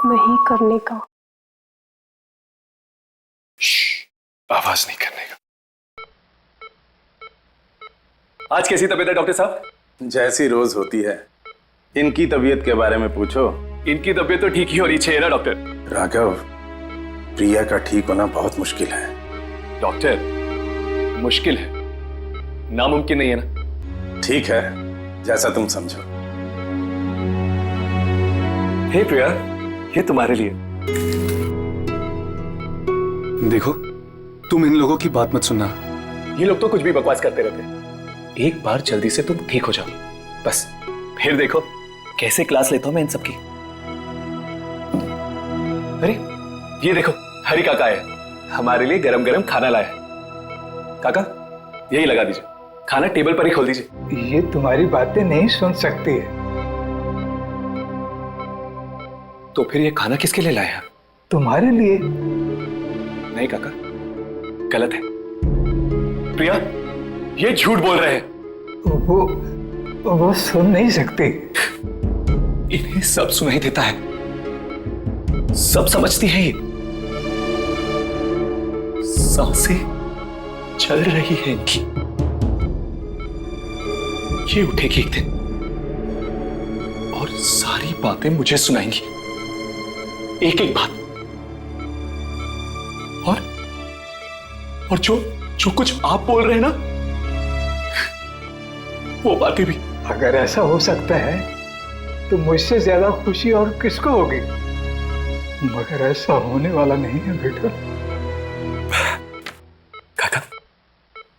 नहीं करने का। आवाज नहीं करने का। आज कैसी तबीयत है डॉक्टर साहब? जैसी रोज होती है। इनकी तबीयत के बारे में पूछो। इनकी तबीयत तो ठीक ही होनी चाहिए ना डॉक्टर। राघव, प्रिया का ठीक होना बहुत मुश्किल है। डॉक्टर, मुश्किल है, नामुमकिन नहीं है ना? ठीक है, जैसा तुम समझो। हे प्रिया, ये तुम्हारे लिए। देखो, तुम इन लोगों की बात मत सुनना। ये लोग तो कुछ भी बकवास करते रहते हैं। एक बार जल्दी से तुम ठीक हो जाओ बस, फिर देखो कैसे क्लास लेता हूं मैं इन सबकी। अरे ये देखो, हरी काका है, हमारे लिए गरम गरम खाना लाया है। काका यही लगा दीजिए, खाना टेबल पर ही खोल दीजिए। ये तुम्हारी बातें नहीं सुन सकती है। तो फिर ये खाना किसके लिए लाया? तुम्हारे लिए। नहीं काका, गलत है। प्रिया, ये झूठ बोल रहे हैं। वो सुन नहीं सकती। इन्हें सब सुनाई देता है, सब समझती है। ये सांसें चल रही है इनकी। ये उठेगी एक दिन और सारी बातें मुझे सुनाएंगी, एक एक बात। और जो कुछ आप बोल रहे हैं ना, वो बातें भी। अगर ऐसा हो सकता है तो मुझसे ज्यादा खुशी और किसको होगी? मगर ऐसा होने वाला नहीं है बेटा। काका,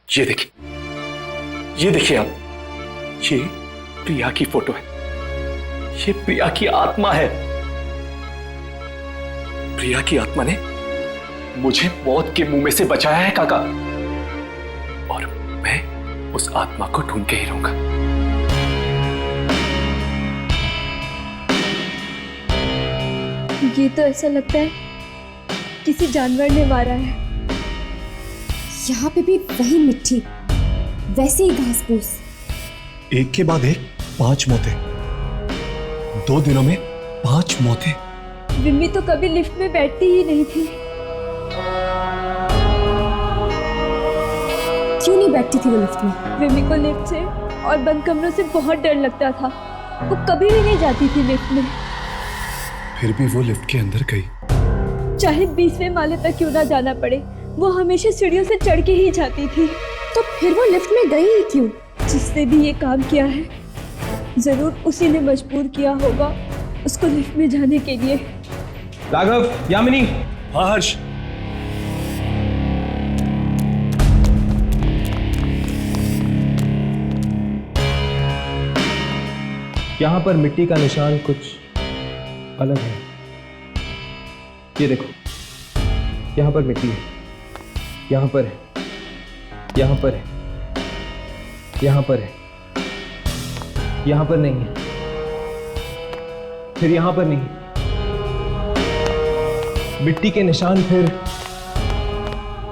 ये देखिए आप, ये प्रिया की फोटो है। ये प्रिया की आत्मा है। प्रिया की आत्मा ने मुझे मौत के मुंह में से बचाया है काका, और मैं उस आत्मा को ढूंढ के ही रहूंगा। ये तो ऐसा लगता है किसी जानवर ने मारा है। यहाँ पे भी वही मिट्टी, वैसे ही घास फूस। एक के बाद एक 5 मौतें, 2 दिनों में 5 मौतें। विम्मी तो कभी लिफ्ट में बैठती ही नहीं थी। क्यों नहीं बैठती थी वो लिफ्ट में? विम्मी को लिफ्ट से और बंद कमरों से बहुत डर लगता था। वो कभी भी नहीं जाती थी लिफ्ट में। फिर भी वो लिफ्ट के अंदर गई। चाहे 20वें माले तक क्यों ना जाना पड़े, वो हमेशा सीढ़ियों से चढ़ के ही जाती थी। तो फिर वो लिफ्ट में गई ही क्यों? जिसने भी ये काम किया है, जरूर उसी ने मजबूर किया होगा उसको लिफ्ट में जाने के लिए। राघव, यामिनी। हाँ हर्ष। यहाँ पर मिट्टी का निशान कुछ अलग है। ये देखो, यहाँ पर मिट्टी है, यहाँ पर है, यहाँ पर है, यहाँ पर है, यहाँ पर नहीं है, फिर यहाँ पर नहीं है। मिट्टी के निशान फिर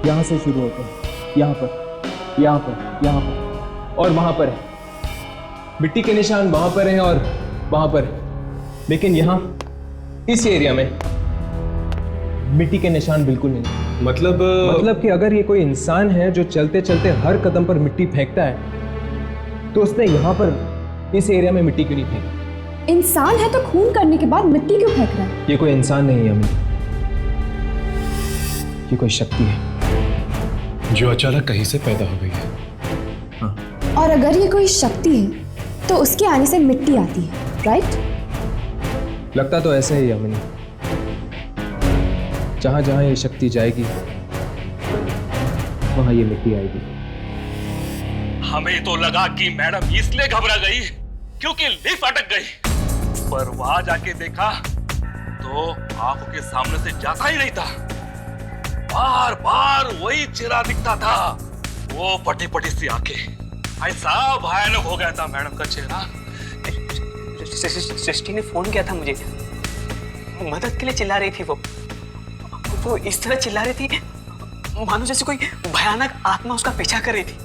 यहाँ से शुरू होते हैं, यहाँ पर, यहाँ पर, यहाँ पर और वहाँ पर है। मिट्टी के निशान वहाँ पर हैं और वहाँ पर है। लेकिन यहाँ इस एरिया में मिट्टी के निशान बिल्कुल नहीं। मतलब कि अगर ये कोई इंसान है जो चलते चलते हर कदम पर मिट्टी फेंकता है, तो उसने यहाँ पर इस एरिया में मिट्टी क्यों नहीं फेंकी? इंसान है तो खून करने के बाद मिट्टी क्यों फेंक रहा है? ये कोई इंसान नहीं है अम्मी, ये कोई शक्ति है जो अचानक कहीं से पैदा हो गई है। हाँ। और अगर ये कोई शक्ति है तो उसके आने से मिट्टी आती है, राइट? लगता तो ऐसा ही अम्मी। जहां जहां ये शक्ति जाएगी वहां ये मिट्टी आएगी। हमें तो लगा कि मैडम इसलिए घबरा गई क्योंकि लिफ्ट अटक गई, पर वहां जाके देखा तो आंखों के सामने से जाता ही नहीं था। बार बार वही चेहरा दिखता था, वो पटी पटी सी आंखें। ऐसा भयानक हो गया था मैडम का चेहरा। सृष्टि ने फोन किया था मुझे, मदद के लिए चिल्ला रही थी। वो इस तरह चिल्ला रही थी मानो जैसे कोई भयानक आत्मा उसका पीछा कर रही थी।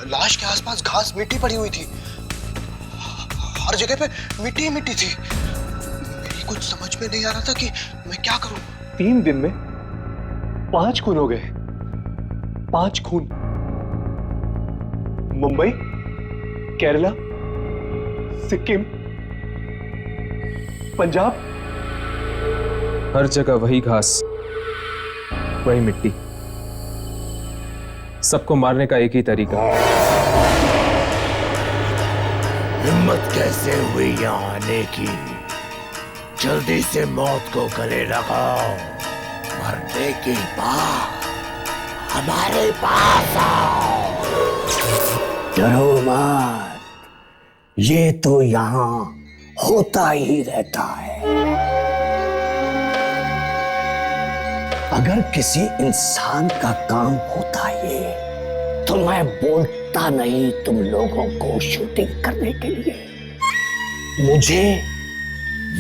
लाश के आसपास घास मिट्टी पड़ी हुई थी, हर जगह पे मिट्टी ही मिट्टी थी। मेरी कुछ समझ में नहीं आ रहा था कि मैं क्या करूं। 3 दिन में 5 खून हो गए। 5 खून। मुंबई, केरला, सिक्किम, पंजाब, हर जगह वही घास, वही मिट्टी। सबको मारने का एक ही तरीका। हिम्मत कैसे हुई यहाँ आने की? जल्दी से मौत को गले लगाओ। मरने के बाद हमारे पास आओ। डरो मत, ये तो यहाँ होता ही रहता है। अगर किसी इंसान का काम होता ये तो मैं बोलता नहीं तुम लोगों को शूटिंग करने के लिए। मुझे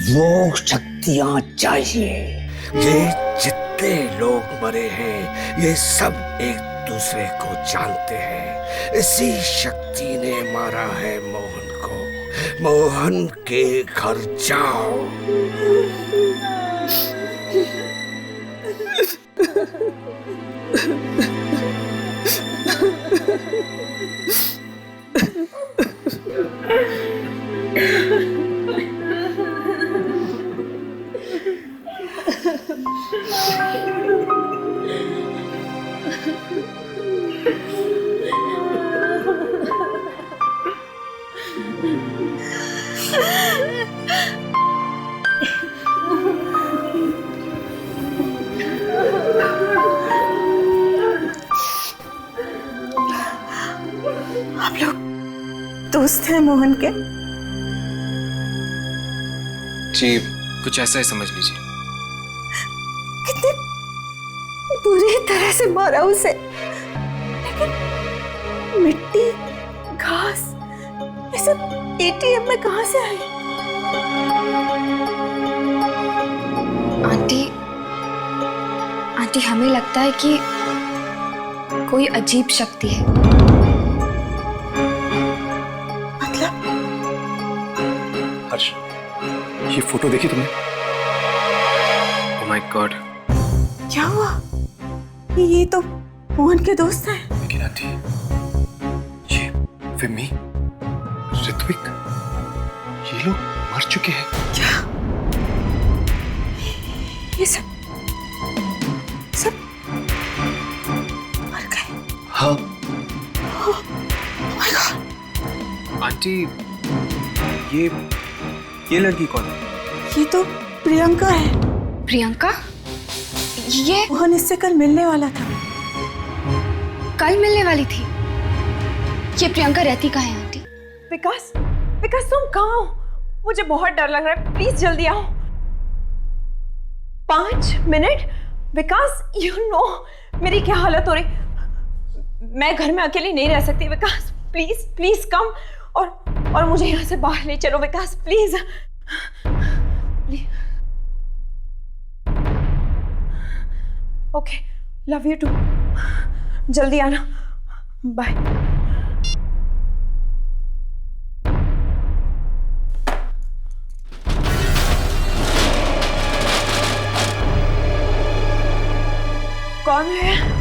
वो शक्तियां चाहिए। ये जितने लोग मरे हैं ये सब एक दूसरे को जानते हैं। इसी शक्ति ने मारा है मोहन को। मोहन के घर जाओ। आप लोग दोस्त हैं मोहन के? जी, कुछ ऐसा ही समझ लीजिए। कितने बुरी तरह से मारा उसे, लेकिन मिट्टी, घास, ये सब एटीएम में कहां से आई? आंटी हमें लगता है कि कोई अजीब शक्ति है। मतलब? हर्ष, ये फोटो देखी तुमने? Oh my God. क्या हुआ? ये तो मोहन के दोस्त हैं। लेकिन आंटी, ये विम्मी, ऋत्विक, ये लोग मर चुके हैं। क्या? ये सब मर गए? हाँ। Oh my God! आंटी, ये लड़की कौन है? ये तो प्रियंका है। प्रियंका? ये मोहन इससे कल मिलने वाला था। कल मिलने वाली थी? ये प्रियंका रहती कहाँ है आंटी? विकास, विकास तुम कहाँ हो? मुझे बहुत डर लग रहा है, प्लीज जल्दी आओ। 5 मिनट? विकास, यू नो मेरी क्या हालत हो रही। मैं घर में अकेली नहीं रह सकती। विकास प्लीज प्लीज कम, और मुझे यहाँ से बाहर ले चलो Vikas, please. Okay, love you too. जल्दी आना, बाय। कौन है?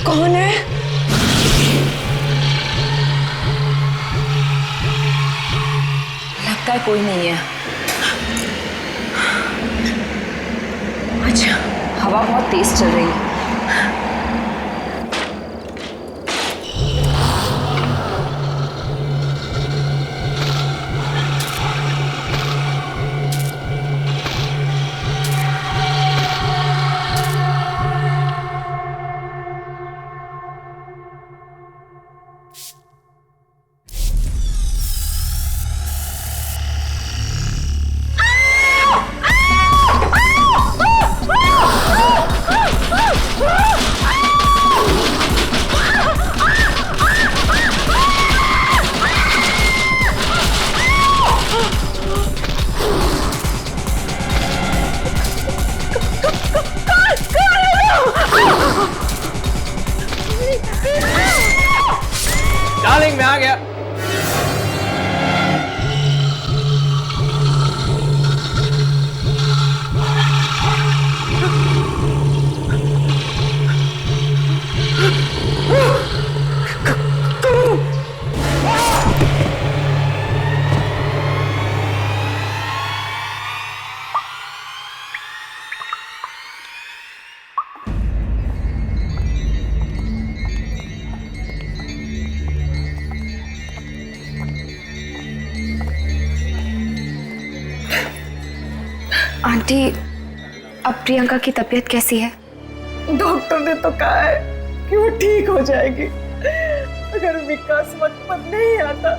कौन है? लगता है कोई नहीं है। अच्छा, हवा बहुत तेज चल रही है। आंटी, अब प्रियंका की तबीयत कैसी है? डॉक्टर ने तो कहा है कि वो ठीक हो जाएगी। अगर विकास वक्त पर नहीं आता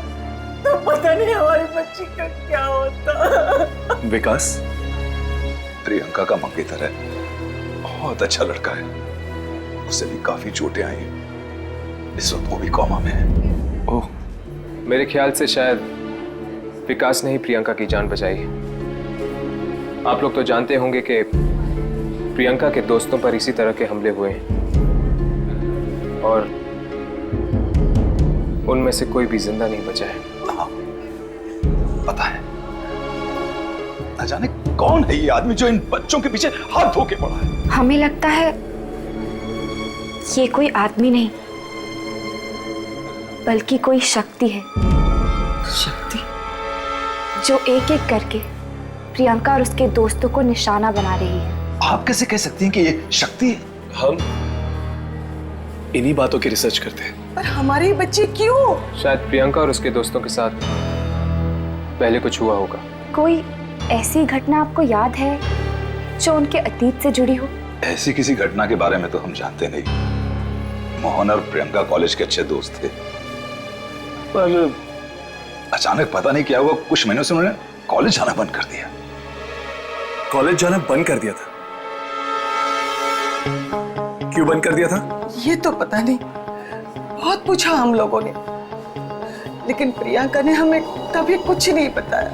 तो पता नहीं हमारी बच्ची का क्या होता। विकास प्रियंका का मंगेतर है, बहुत अच्छा लड़का है, उसे भी काफी चोटें आई हैं, इस वक्त वो भी कोमा में है। ओह, मेरे ख्याल से शायद विकास ने ही प्रियंका की जान बचाई है। आप लोग तो जानते होंगे कि प्रियंका के दोस्तों पर इसी तरह के हमले हुए हैं और उनमें से कोई भी जिंदा नहीं बचा है। हाँ, पता है। न जाने कौन है ये आदमी जो इन बच्चों के पीछे हाथ धो के पड़ा है। हमें लगता है ये कोई आदमी नहीं बल्कि कोई शक्ति है। शक्ति? जो एक एक करके प्रियंका और उसके दोस्तों को निशाना बना रही है। आप कैसे कह सकती हैं कि ये शक्ति है? हम इन्हीं बातों की रिसर्च करते हैं। पर हमारी बच्ची क्यों? शायद प्रियंका और उसके दोस्तों के साथ पहले कुछ हुआ होगा। कोई ऐसी घटना आपको याद है जो उनके अतीत से जुड़ी हो? ऐसी किसी घटना के बारे में तो हम जानते नहीं। मोहन और प्रियंका कॉलेज के अच्छे दोस्त थे, पर अचानक पता नहीं क्या हुआ, कुछ महीनों से उन्होंने कॉलेज जाना बंद कर दिया। कॉलेज जाना बंद कर दिया था? क्यों बंद कर दिया था? ये तो पता नहीं, बहुत पूछा हम लोगों ने, लेकिन प्रियंका ने हमें कभी कुछ नहीं बताया।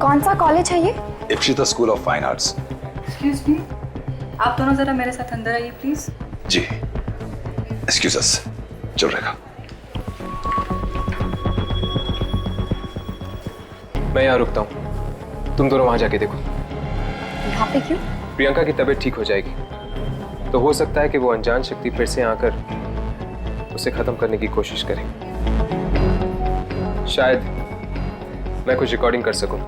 कौन सा कॉलेज है ये? Ipsita school of fine arts. Excuse me, आप दोनों जरा मेरे साथ अंदर आइए प्लीज। जी, एक्सक्यूज अस, चल रहेगा। मैं यहाँ रुकता हूँ, तुम दोनों वहां जाके देखो। यहाँ पे क्यों? प्रियंका की तबीयत ठीक हो जाएगी तो हो सकता है कि वो अनजान शक्ति फिर से आकर उसे खत्म करने की कोशिश करे। शायद मैं कुछ रिकॉर्डिंग कर सकूं।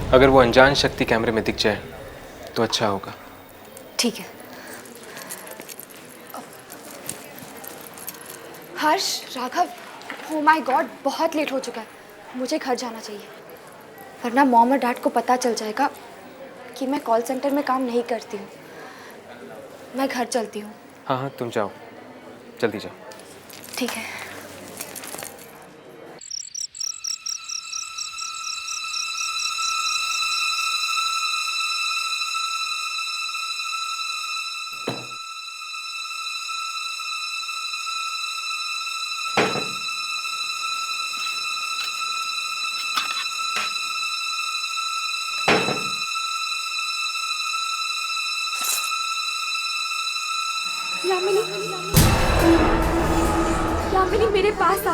अगर वो अनजान शक्ति कैमरे में दिख जाए तो अच्छा होगा। ठीक है। हर्ष, राघव, ओ माय गॉड, बहुत लेट हो चुका है, मुझे घर जाना चाहिए, वरना मॉम और डैड को पता चल जाएगा कि मैं कॉल सेंटर में काम नहीं करती हूँ। मैं घर चलती हूँ। हाँ हाँ, तुम जाओ, जल्दी जाओ। ठीक है। यामिनी मेरे पास आ।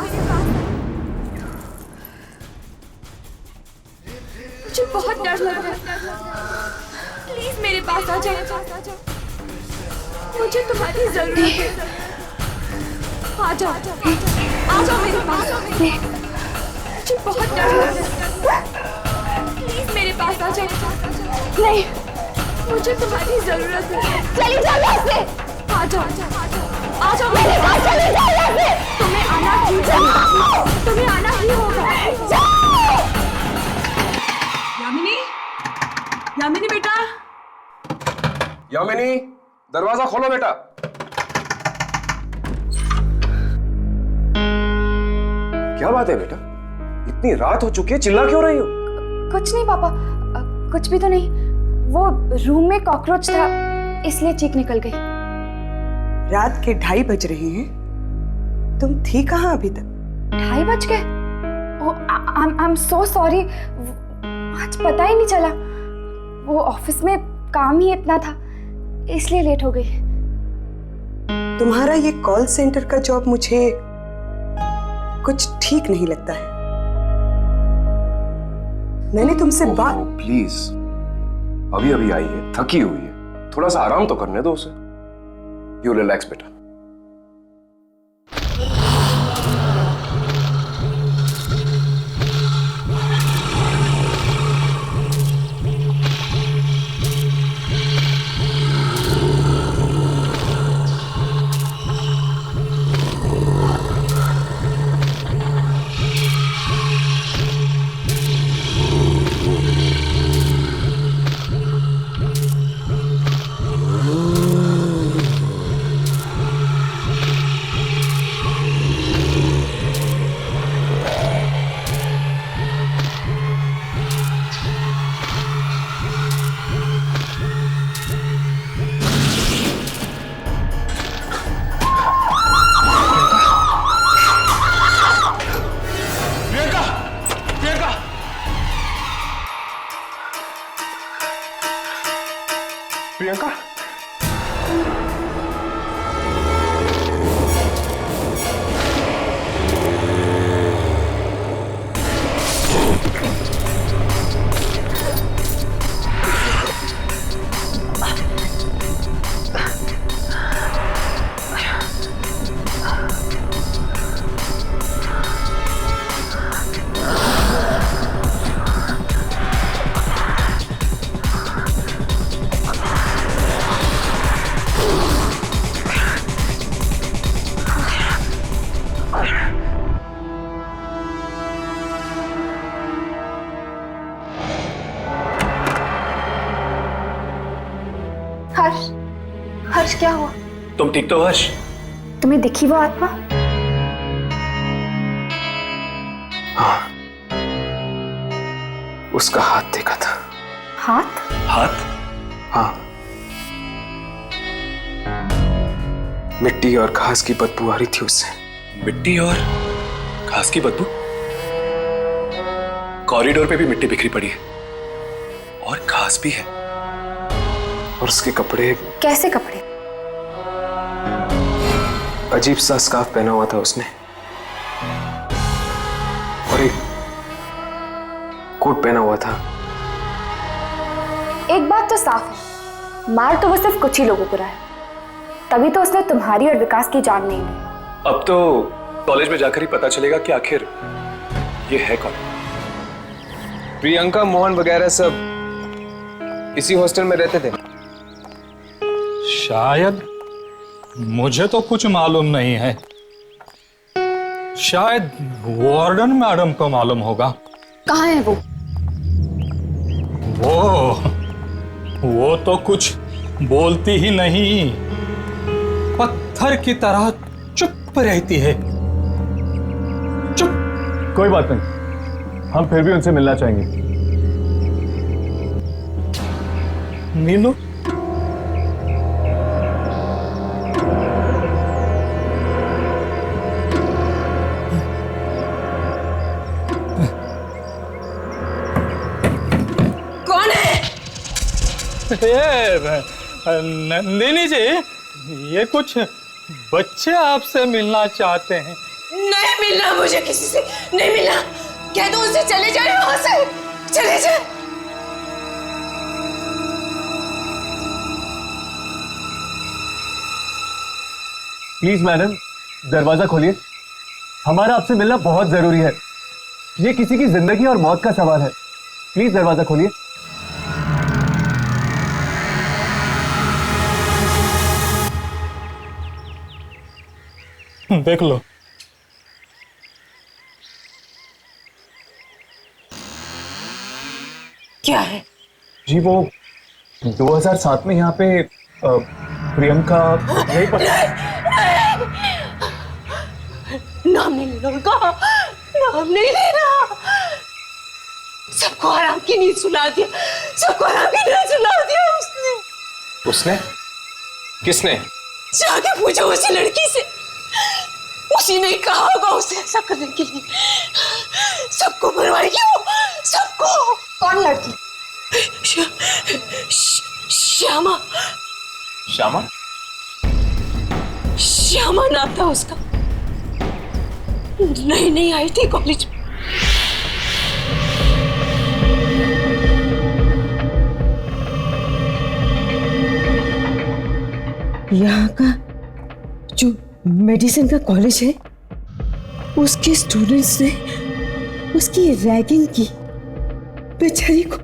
मुझे बहुत डर लग रहा है, प्लीज मेरे पास आ जाओ, मुझे तुम्हारी जरूरत है। आ जाओ, आ जाओ मेरे पास, मुझे बहुत डर लग रहा है, प्लीज मेरे पास आ जाओ। नहीं, मुझे तुम्हारी जरूरत है। चली जाओ यहाँ से। आ जाओ, आ जाओ मेरे पास, चली जाओ यहाँ से। तुम्हें आना ही होगा, तुम्हें आना ही होगा। यामिनी, यामिनी बेटा। यामिनी, दरवाजा खोलो बेटा। क्या बात है बेटा, इतनी रात हो चुकी है, चिल्ला क्यों रही हो? कुछ नहीं पापा, कुछ भी तो नहीं, वो रूम में कॉकरोच था इसलिए चीख निकल गई। रात के 2:30 बज रहे हैं, तुम थी कहाँ अभी तक? 2:30 बज गए? आई एम सो सॉरी, आज पता ही नहीं चला, वो ऑफिस में काम ही इतना था इसलिए लेट हो गई। तुम्हारा ये कॉल सेंटर का जॉब मुझे कुछ ठीक नहीं लगता है। मैंने तुमसे बात। प्लीज, अभी अभी आई है, थकी हुई है, थोड़ा सा आराम तो करने दो उसे। यू रिलैक्स बेटा। प्रियंका, हर्ष, हर्ष क्या हुआ? तुम ठीक तो हर्ष? तुम्हें दिखी वो आत्मा? हाँ, उसका हाथ देखा था। हाथ? हाथ? हाँ, मिट्टी और घास की बदबू आ रही थी उससे। मिट्टी और घास की बदबू? कॉरिडोर पे भी मिट्टी बिखरी पड़ी है और घास भी है। और उसके कपड़े? कैसे कपड़े? अजीब सा स्कार्फ पहना हुआ था उसने और एक कोट पहना हुआ था। एक बात तो साफ है, मार तो वो सिर्फ कुछ ही लोगों को रहा है, तभी तो उसने तुम्हारी और विकास की जान नहीं ली। अब तो कॉलेज में जाकर ही पता चलेगा कि आखिर ये है कौन। प्रियंका, मोहन वगैरह सब इसी हॉस्टल में रहते थे। शायद, मुझे तो कुछ मालूम नहीं है। शायद वार्डन मैडम को मालूम होगा। कहाँ है वो? वो तो कुछ बोलती ही नहीं, पत्थर की तरह चुप रहती है। चुप। कोई बात नहीं, हम फिर भी उनसे मिलना चाहेंगे। नीलू, कौन है? नंदिनी जी, ये कुछ बच्चे आपसे मिलना चाहते हैं। नहीं मिलना मुझे किसी से, नहीं मिलना। कह दो उनसे चले जाए वहां से, चले जाए। प्लीज मैडम, दरवाजा खोलिए। हमारा आपसे मिलना बहुत जरूरी है। ये किसी की जिंदगी और मौत का सवाल है। प्लीज दरवाजा खोलिए। देख लो। क्या है? जी वो 2007 में यहाँ पे प्रियंका नहीं नाम नहीं लेना उनका, नाम नहीं लेना। सबको आराम की नींद सुला दिया, सबको आराम की नींद सुला दिया उसने। उसने? किसने? जाके पूछो उसी लड़की से, उसी ने कहा होगा उसे ऐसा करने के लिए। सबको मरवाएगी वो, सबको। कौन लड़की? श्यामा। श्यामा? श्यामा नाम था उसका, नई नई आई थी कॉलेज में। यहाँ का जो मेडिसिन का कॉलेज है, उसके स्टूडेंट्स ने उसकी रैगिंग की, बेचारी को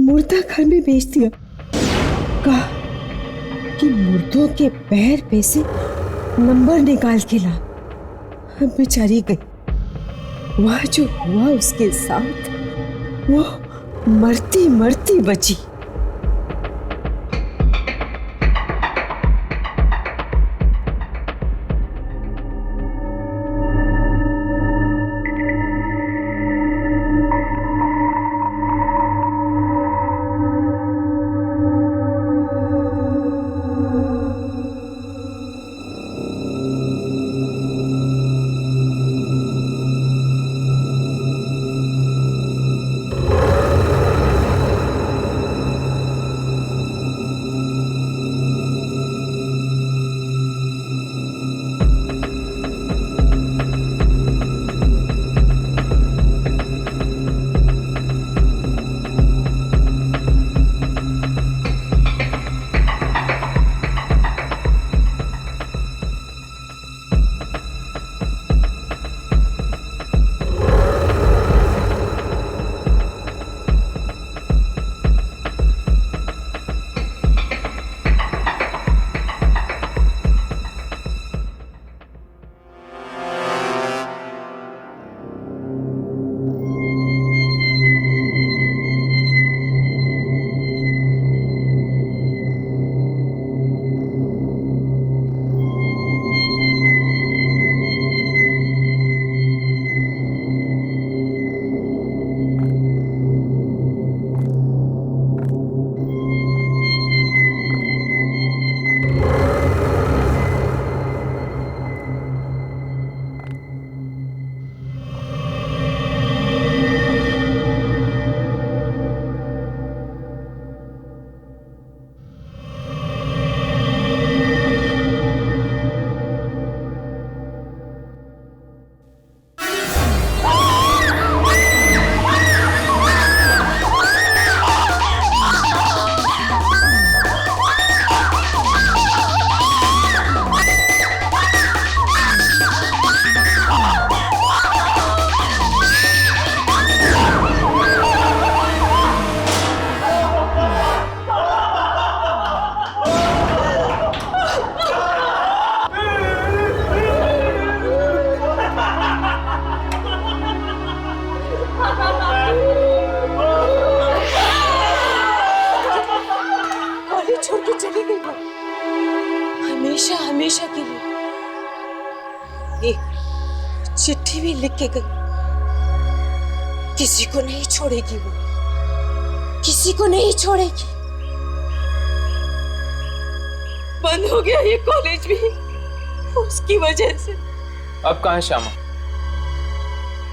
मुर्दा घर में भेज दिया। कहा कि मुर्दों के पैर पे से नंबर निकाल के ला। बेचारी गई, वह जो हुआ उसके साथ, वो मरती मरती बची। हमेशा के लिए। एक चिट्ठी भी लिख के गई, किसी को नहीं छोड़ेगी वो, किसी को नहीं छोड़ेगी। बंद हो गया ये कॉलेज भी उसकी वजह से। अब कहाँ है श्यामा?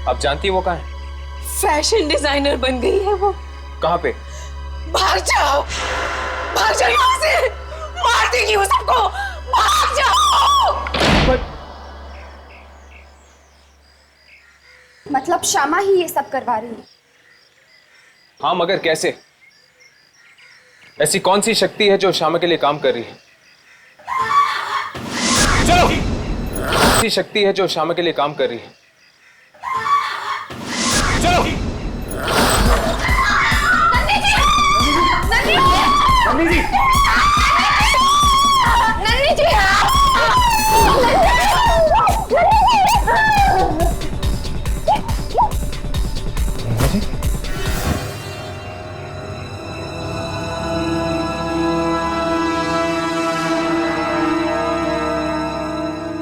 आप जानती है वो कहाँ है? फैशन डिजाइनर बन गई है वो। कहाँ पे? भाग जाओ, भाग जाओ यहाँ से, मार देगी वो सबको, भाग जाओ। मतलब श्यामा ही ये सब करवा रही है? हाँ, मगर कैसे? ऐसी कौन सी शक्ति है जो श्यामा के लिए काम कर रही है? चलो! ऐसी शक्ति है जो श्यामा के लिए काम कर रही है। चलो! नंदी जी! नंदी जी!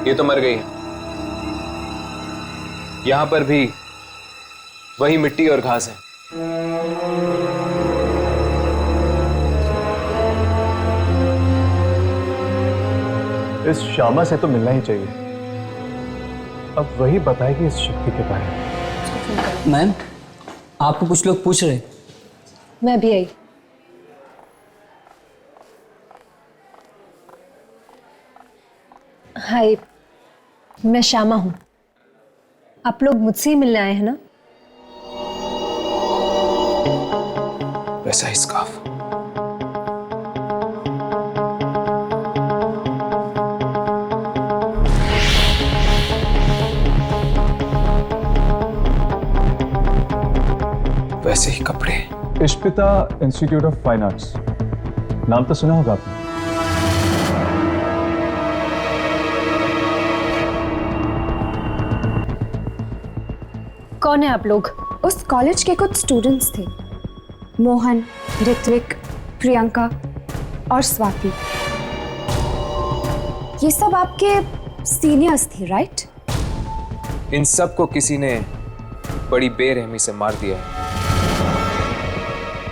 ये तो मर गई है। यहां पर भी वही मिट्टी और घास है। इस श्यामा से तो मिलना ही चाहिए। अब वही बताएगी इस शक्ति के बारे में। मैम, आपको कुछ लोग पूछ रहे। मैं भी आई। हाय, मैं श्यामा हूं। आप लोग मुझसे ही मिलने आए हैं ना? वैसा ही स्कार्फ। वैसे ही कपड़े। इश्पिता इंस्टीट्यूट ऑफ फाइन आर्ट्स, नाम तो सुना होगा आपने। कौन है आप लोग? उस कॉलेज के कुछ स्टूडेंट्स थे, मोहन, ऋत्विक, प्रियंका और स्वाति। ये सब आपके सीनियर्स थे, राइट? इन सब को किसी ने बड़ी बेरहमी से मार दिया है।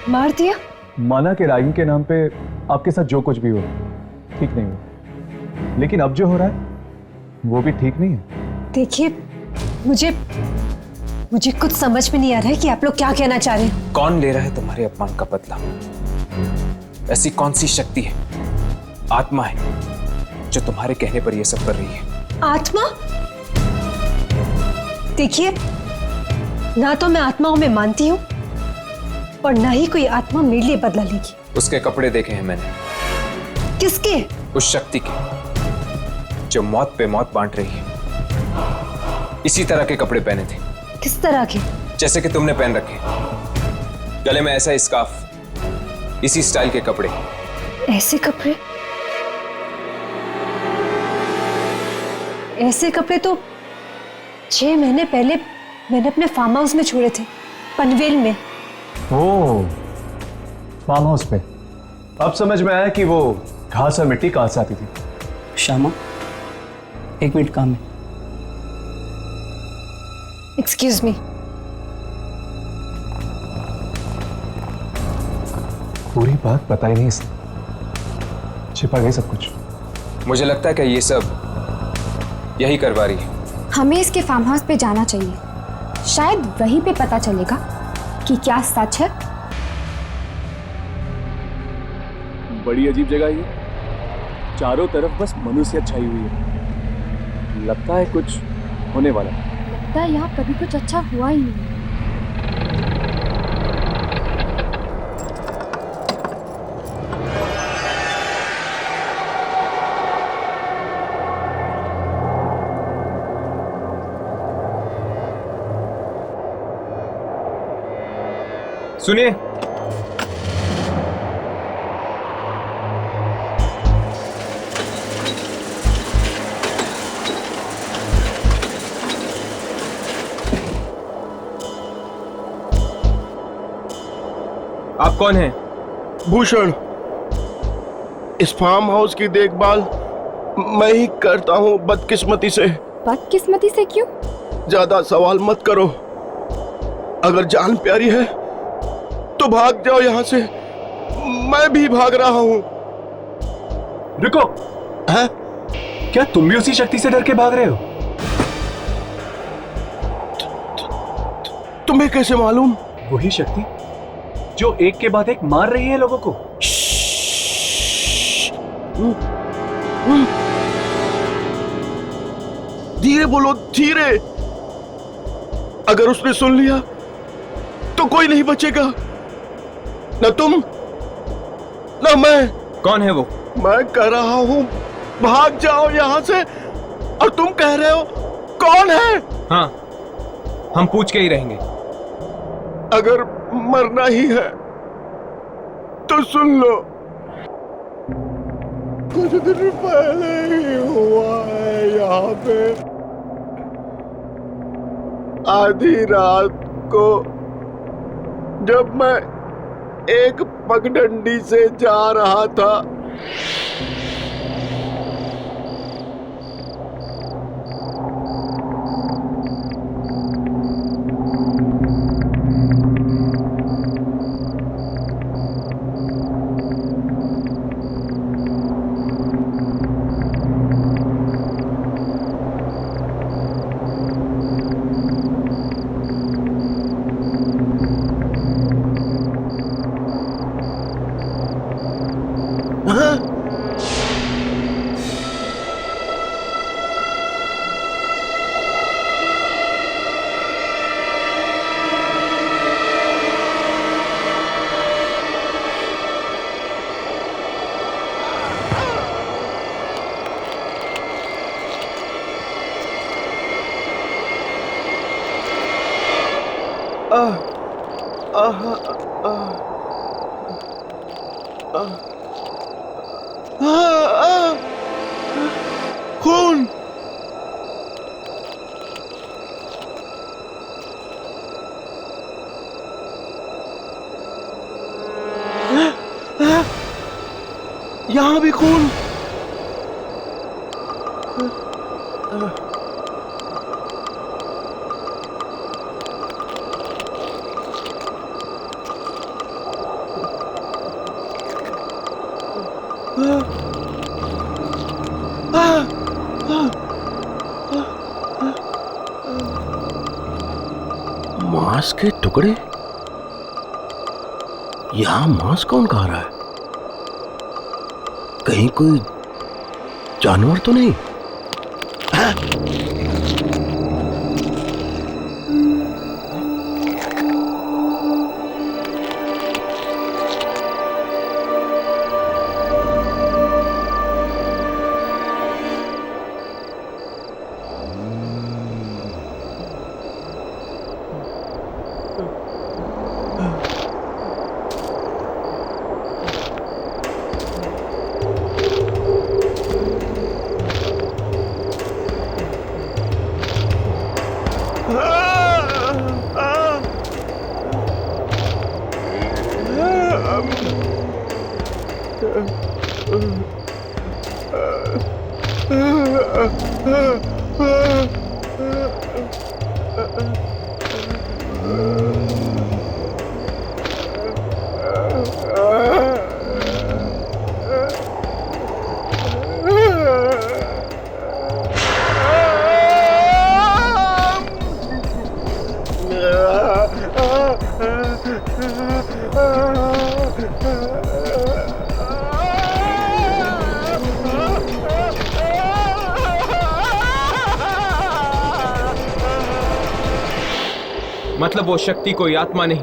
मार दिया? माना कि रैगिंग के नाम पे आपके साथ जो कुछ भी हो ठीक नहीं हो, लेकिन अब जो हो रहा है वो भी ठीक नहीं है। देखिए, मुझे कुछ समझ में नहीं आ रहा है कि आप लोग क्या कहना चाह रहे हैं। कौन ले रहा है तुम्हारे अपमान का बदला? ऐसी कौन सी शक्ति है, आत्मा है, जो तुम्हारे कहने पर यह सब कर रही है? आत्मा? देखिए, ना तो मैं आत्माओं में मानती हूँ और ना ही कोई आत्मा मेरे लिए बदला लेगी। उसके कपड़े देखे हैं मैंने। किसके? उस शक्ति के जो मौत पे मौत बांट रही है। इसी तरह के कपड़े पहने थे। किस तरह के? जैसे कि तुमने पहन रखे, गले में ऐसा स्कार्फ, इसी स्टाइल के कपड़े। ऐसे कपड़े? ऐसे कपड़े तो 6 महीने पहले मैंने अपने फार्म हाउस में छोड़े थे, पनवेल में। ओह, फार्म हाउस पे। अब समझ में आया कि वो घास और मिट्टी कहां से आती थी। श्यामा, 1 मिनट काम है। Excuse me. पूरी बात बताई नहीं इसने, छिपा गई सब कुछ। मुझे लगता है कि ये सब यही करवा रही है। हमें इसके फार्म हाउस पे जाना चाहिए, शायद वहीं पे पता चलेगा कि क्या सच है। बड़ी अजीब जगह ये, चारों तरफ बस मनुष्य छाई हुई है। लगता है कुछ होने वाला है। लगता है यहाँ कभी कुछ अच्छा हुआ ही नहीं। सुनिए, आप कौन हैं? भूषण, इस फार्म हाउस की देखभाल मैं ही करता हूँ बदकिस्मती से। बदकिस्मती से क्यों? ज्यादा सवाल मत करो। अगर जान प्यारी है तो भाग जाओ यहाँ से। मैं भी भाग रहा हूँ। रुको। है? क्या तुम भी उसी शक्ति से डर के भाग रहे हो? तुम्हें कैसे मालूम? वही शक्ति जो एक के बाद एक मार रही है लोगों को। धीरे बोलो, धीरे। अगर उसने सुन लिया तो कोई नहीं बचेगा, न तुम न मैं। कौन है वो? मैं कह रहा हूं भाग जाओ यहां से, और तुम कह रहे हो कौन है? हाँ, हम पूछ के ही रहेंगे। अगर मरना ही है तो सुन लो। कुछ दिन पहले ही हुआ है यहाँ पे। आधी रात को जब मैं एक पगडंडी से जा रहा था, खून। यहाँ भी खून। मांस के टुकड़े। यहां मांस कौन खा रहा है? कहीं कोई जानवर तो नहीं? मतलब वो शक्ति कोई आत्मा नहीं,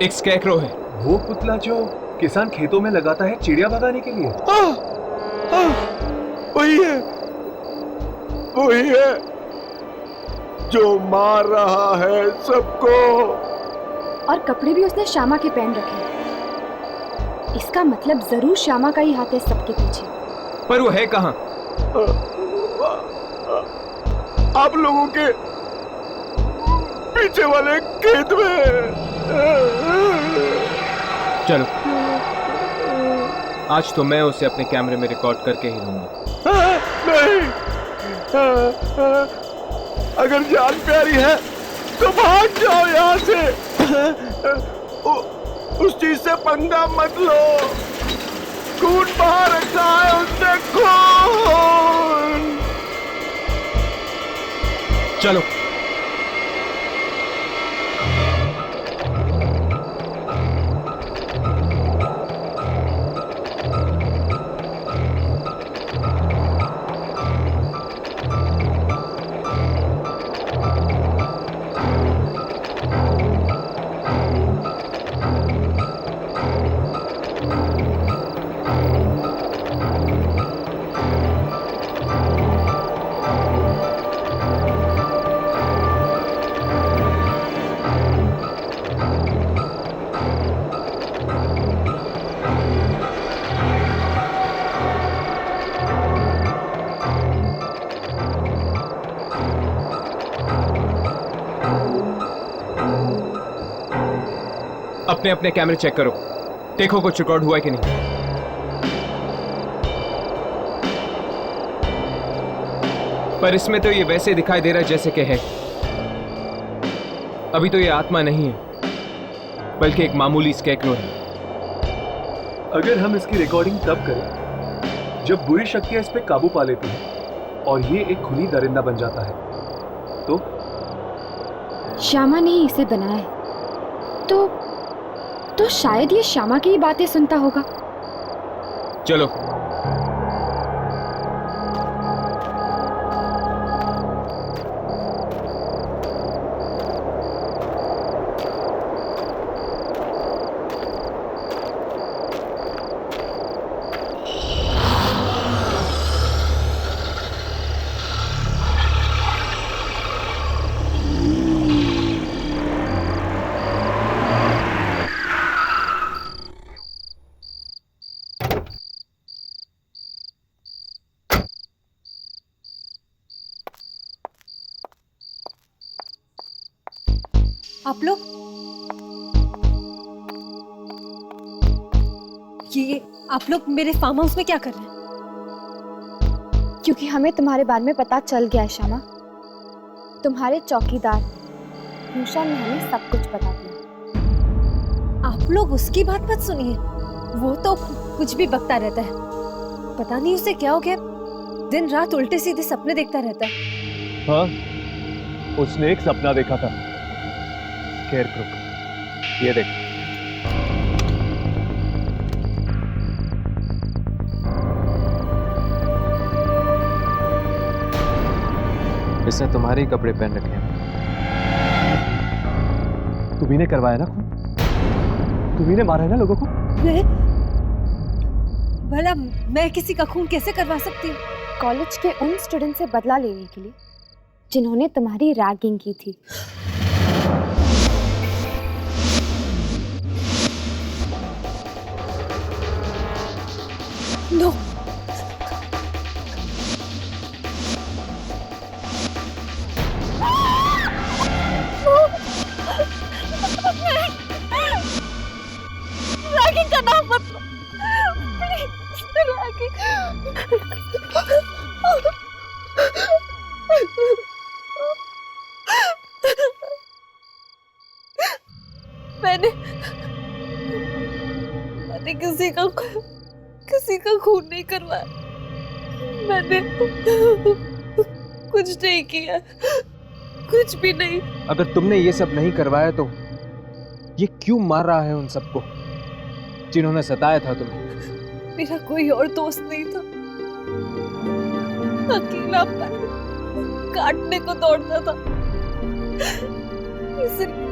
एक स्कैरक्रो है। वो पुतला जो किसान खेतों में लगाता है चिड़िया भगाने के लिए। वही है, वही है जो मार रहा है सबको। और कपड़े भी उसने श्यामा के पहन रखे हैं। इसका मतलब जरूर श्यामा का ही हाथ है सबके पीछे। पर वो है कहाँ? आप लोगों के पीछे वाले खेत में। चलो। आज तो मैं उसे अपने कैमरे में रिकॉर्ड करके ही रहूंगा। नहीं, अगर जान प्यारी है तो भाग जाओ यहाँ से। उस चीज से पंगा मत लो। खून बहा रखा है उसने, खून। चलो। अपने अपने कैमरे चेक करो, देखो कुछ रिकॉर्ड हुआ है कि नहीं। पर इसमें तो ये वैसे दिखाई दे रहा है जैसे कि है। अभी तो ये आत्मा नहीं है, बल्कि एक मामूली स्कैरेक्रो है। अगर हम इसकी रिकॉर्डिंग तब करें जब बुरी शक्तियां इस पे काबू पा लेती हैं और ये एक खूनी दरिंदा बन जाता है, तो श्यामा ने ही इसे बनाया है, तो शायद ये श्यामा की ही बातें सुनता होगा। चलो। आप लोग ये आप लोग मेरे फार्म हाउस में क्या कर रहे हैं? क्योंकि हमें तुम्हारे बारे में पता चल गया है श्यामा। तुम्हारे चौकीदार मूषा ने हमें सब कुछ बता दिया। आप लोग उसकी बात मत सुनिए, वो तो कुछ भी बकता रहता है। पता नहीं उसे क्या हो गया, दिन रात उल्टे सीधे सपने देखता रहता है। हाँ, उसने एक सपना देखा था, स्केयरक्रो। ये देख। इसने तुम्हारे ही कपड़े पहन रखे हैं। तुम्ही ने करवाया ना खून? तुम्ही ने मारा है ना लोगों को? भला मैं किसी का खून कैसे करवा सकती हूँ? कॉलेज के उन स्टूडेंट से बदला लेने के लिए जिन्होंने तुम्हारी रैगिंग की थी। नो। रैगिंग का नाम मत लो, प्लीज। रैगिंग। मैंने किसी का खून नहीं करवाया। मैंने कुछ नहीं किया, कुछ भी नहीं। अगर तुमने ये सब नहीं करवाया तो ये क्यों मार रहा है उन सबको जिन्होंने सताया था तुम्हें? मेरा कोई और दोस्त नहीं था, अकेला काटने को दौड़ता था। इसलिए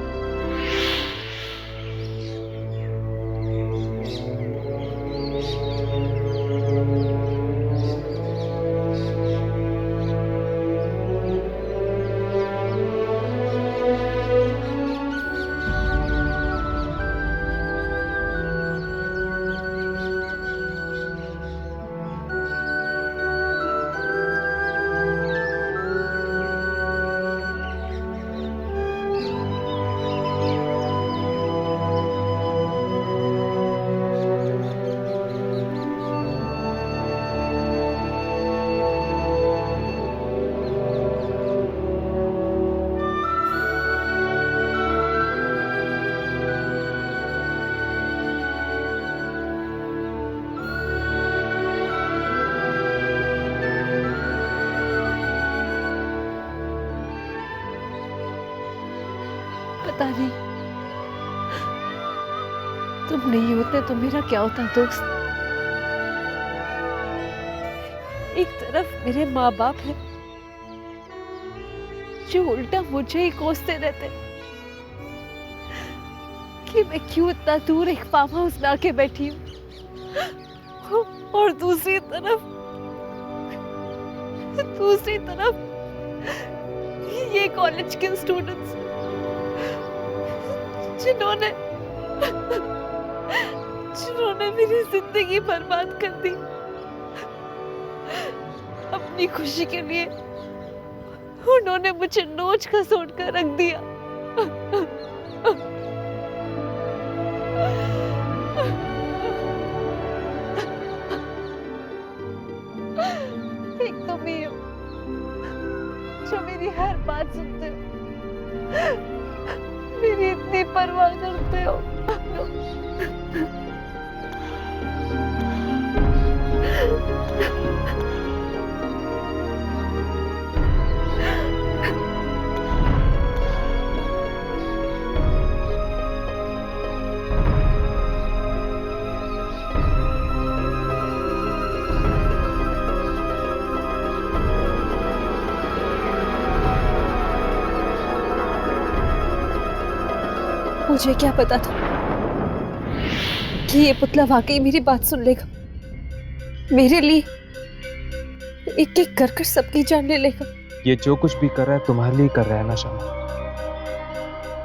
पता नहीं तुम नहीं होते तो मेरा क्या होता दोस्त। एक तरफ मेरे माँ बाप है जो उल्टा मुझे ही कोसते रहते कि मैं क्यों इतना दूर एक फार्म हाउस में आके बैठी हूँ, और दूसरी तरफ ये कॉलेज के स्टूडेंट्स जिन्होंने मेरी जिंदगी बर्बाद कर दी अपनी खुशी के लिए। उन्होंने मुझे नोच खसोट कर रख दिया। एक तो मैं हूँ जो मेरी हर बात सुनते हो, मेरी इतनी परवाह करते हो। मुझे क्या पता था कि ये पुतला वाकई मेरी बात सुन लेगा, मेरे लिए एक एक कर सबकी जान ले लेगा। ये जो कुछ भी कर रहा है तुम्हारे लिए कर रहा है ना शमा।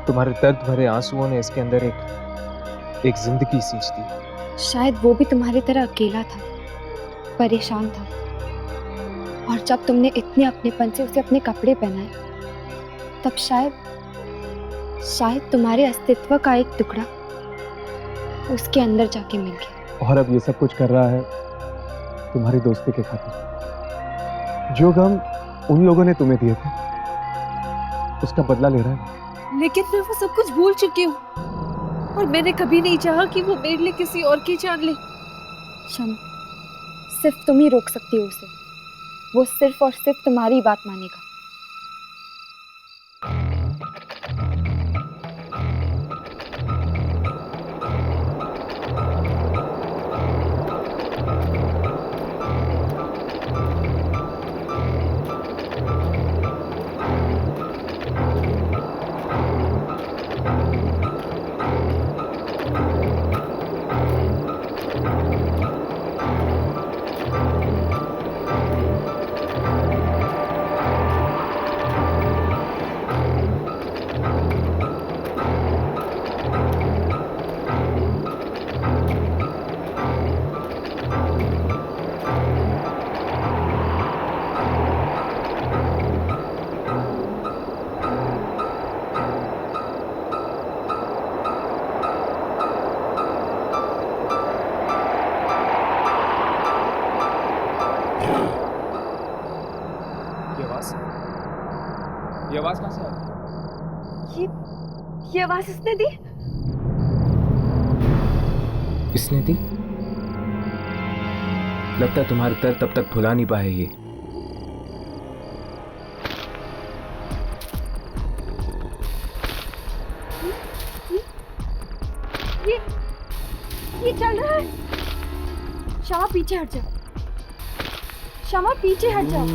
तुम्हारे दर्द भरे आंसुओं ने इसके अंदर एक जिंदगी सींच दी। शायद वो भी तुम्हारी तरह अकेला था, परेशान था, और जब तुमने इतने अपनेपन से उसे अपने कपड़े पहनाए तब शायद तुम्हारे अस्तित्व का एक टुकड़ा उसके अंदर जाके मिल गया। और अब ये सब कुछ कर रहा है तुम्हारी दोस्ती के खातिर। जो गम उन लोगों ने तुम्हें दिए थे उसका बदला ले रहा है। लेकिन मैं वो सब कुछ भूल चुकी हूँ, और मैंने कभी नहीं चाहा कि वो मेरे लिए किसी और की जान ले। शमा, सिर्फ तुम ही रोक सकती हो उसे। वो सिर्फ और सिर्फ तुम्हारी बात मानेगा। ये आवाज कहाँ से आ रही है? ये आवाज इसने दी? इसने दी? लगता है तुम्हारे दर्द तब तक भुला नहीं पाए ये। ये चल रहा है। शमा पीछे हट जाओ। शमा पीछे हट जाओ।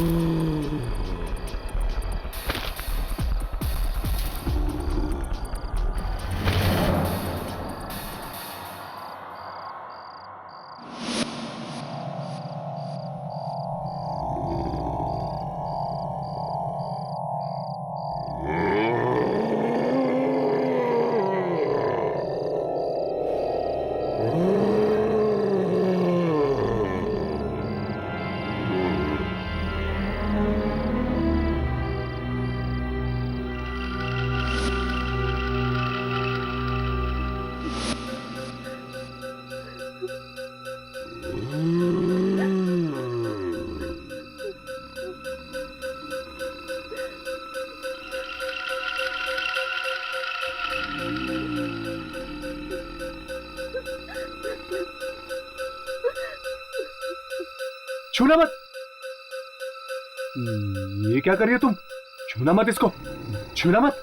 छूना मत। ये क्या कर रही हो तुम? छूना मत इसको, छूना मत।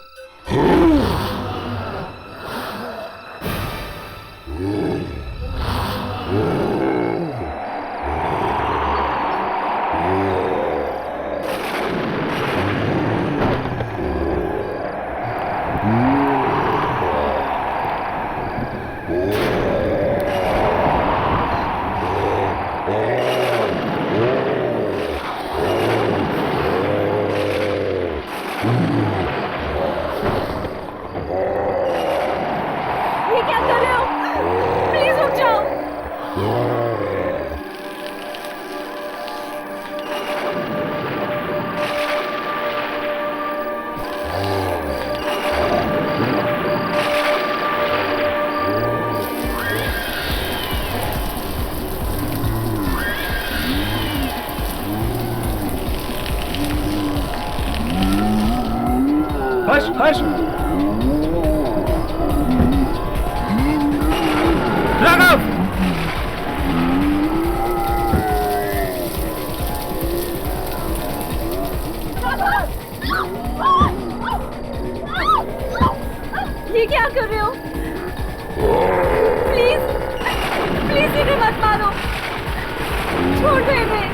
ये क्या कर रहे हो? प्लीज प्लीज इन्हें मत मारो, छोड़ दो इन्हें।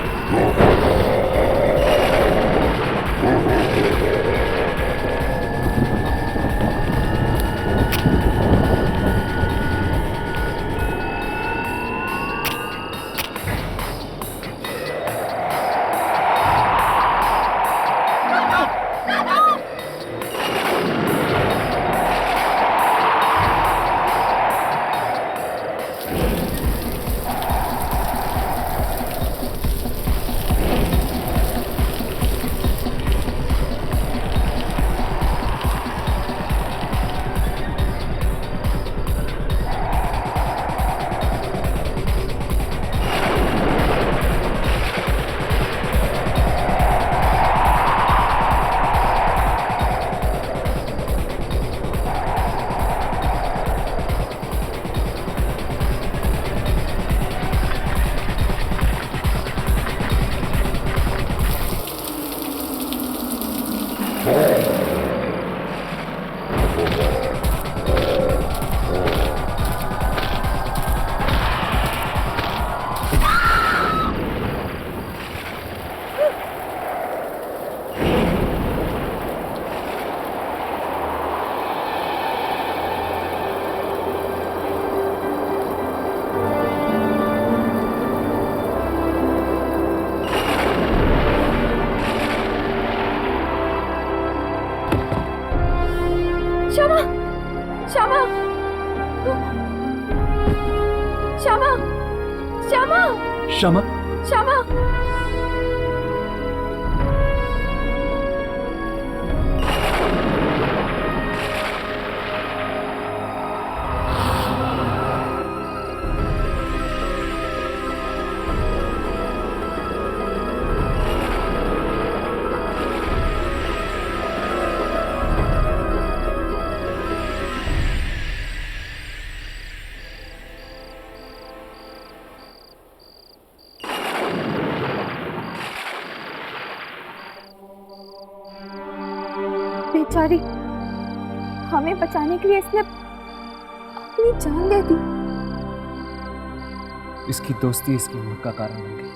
श्यामा, श्यामा, श्यामा, श्यामा, श्यामा, श्यामा। बेचारी, हमें बचाने के लिए इसने अपनी जान दे दी। इसकी दोस्ती इसकी मौत का कारण बन गई।